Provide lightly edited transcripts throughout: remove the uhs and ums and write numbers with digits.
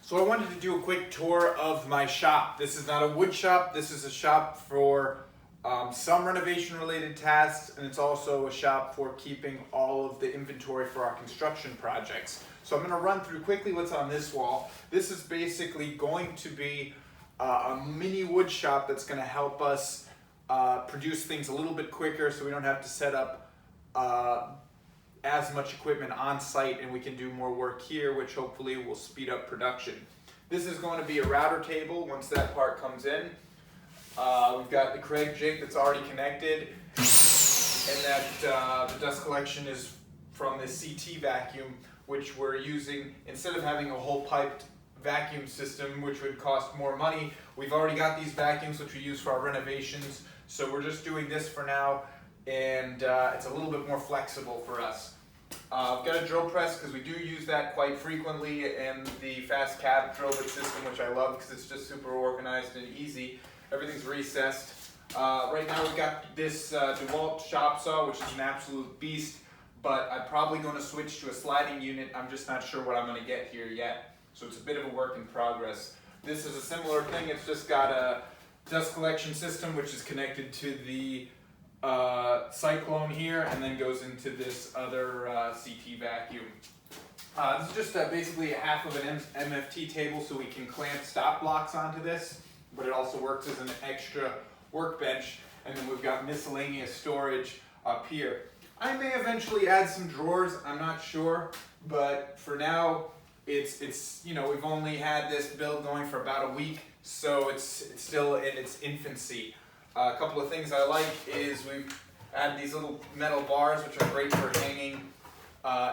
So I wanted to do a quick tour of my shop. This is not a wood shop, this is a shop for some renovation related tasks, and it's also a shop for keeping all of the inventory for our construction projects. So I'm going to run through quickly what's on this wall. This is basically going to be a mini wood shop that's going to help us produce things a little bit quicker so we don't have to set up as much equipment on site, and we can do more work here, which hopefully will speed up production. This is going to be a router table once that part comes in. We've got the Craig jig that's already connected, and that the dust collection is from this CT vacuum, which we're using instead of having a whole piped vacuum system, which would cost more money. We've already got these vacuums which we use for our renovations, so we're just doing this for now, and it's a little bit more flexible for us. I've got a drill press because we do use that quite frequently, and the fast cab drill bit system, which I love because it's just super organized and easy. Everything's recessed. Right now we've got this DeWalt shop saw, which is an absolute beast, but I'm probably going to switch to a sliding unit. I'm just not sure what I'm going to get here yet, so it's a bit of a work in progress. This is a similar thing. It's just got a dust collection system which is connected to the cyclone here, and then goes into this other CT vacuum. This is just basically half of an MFT table, so we can clamp stop blocks onto this, but it also works as an extra workbench. And then we've got miscellaneous storage up here. I may eventually add some drawers, I'm not sure, but for now it's you know, we've only had this build going for about a week, so it's still in its infancy. A couple of things I like is we've added these little metal bars, which are great for hanging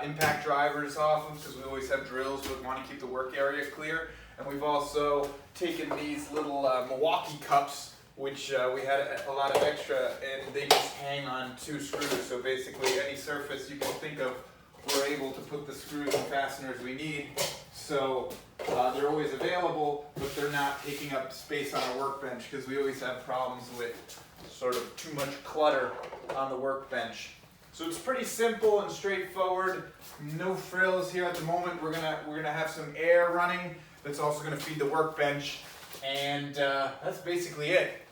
impact drivers off of, because we always have drills, we want to keep the work area clear. And we've also taken these little Milwaukee cups, which we had a lot of extra, and they just hang on 2 screws. So basically any surface you can think of, we're able to put the screws and fasteners we need. So they're always available, but they're not taking up space on our workbench, because we always have problems with sort of too much clutter on the workbench. So it's pretty simple and straightforward. No frills here at the moment. We're gonna have some air running that's also gonna feed the workbench, and that's basically it.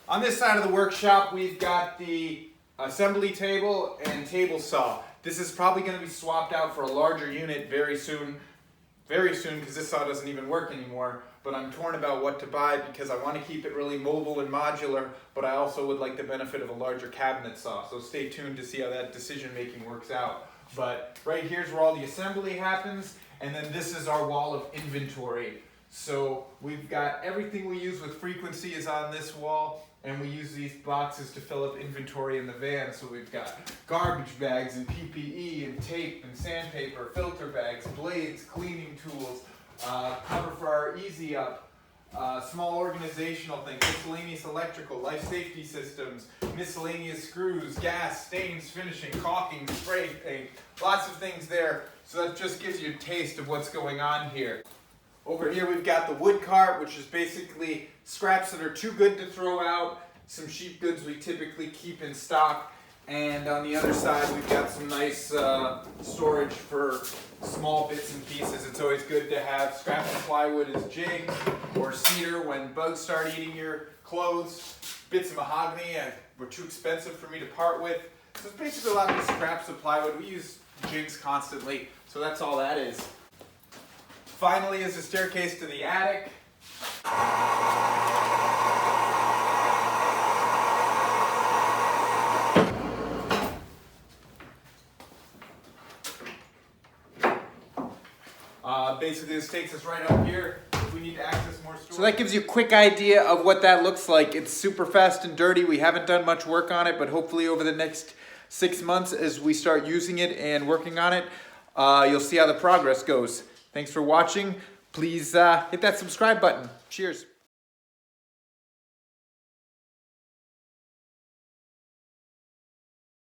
On this side of the workshop, we've got the assembly table and table saw. This is probably going to be swapped out for a larger unit very soon, because this saw doesn't even work anymore. But I'm torn about what to buy, because I want to keep it really mobile and modular, but I also would like the benefit of a larger cabinet saw. So stay tuned to see how that decision making works out. But right here's where all the assembly happens, and then this is our wall of inventory. So we've got everything we use with frequency is on this wall, and we use these boxes to fill up inventory in the van. So we've got garbage bags and PPE and tape and sandpaper, filter bags, blades, cleaning tools, cover for our Easy Up, small organizational things, miscellaneous electrical, life safety systems, miscellaneous screws, gas, stains, finishing, caulking, spray paint, lots of things there. So that just gives you a taste of what's going on here. Over here we've got the wood cart, which is basically scraps that are too good to throw out, some cheap goods we typically keep in stock, and on the other side we've got some nice storage for small bits and pieces. It's always good to have scraps of plywood as jigs, or cedar when bugs start eating your clothes. Bits of mahogany were too expensive for me to part with. So it's basically a lot of these scraps of plywood. We use jigs constantly, so that's all that is. Finally is the staircase to the attic. Basically this takes us right up here if we need to access more storage. So that gives you a quick idea of what that looks like. It's super fast and dirty. We haven't done much work on it, but hopefully over the next 6 months as we start using it and working on it, you'll see how the progress goes. Thanks for watching. Please hit that subscribe button. Cheers.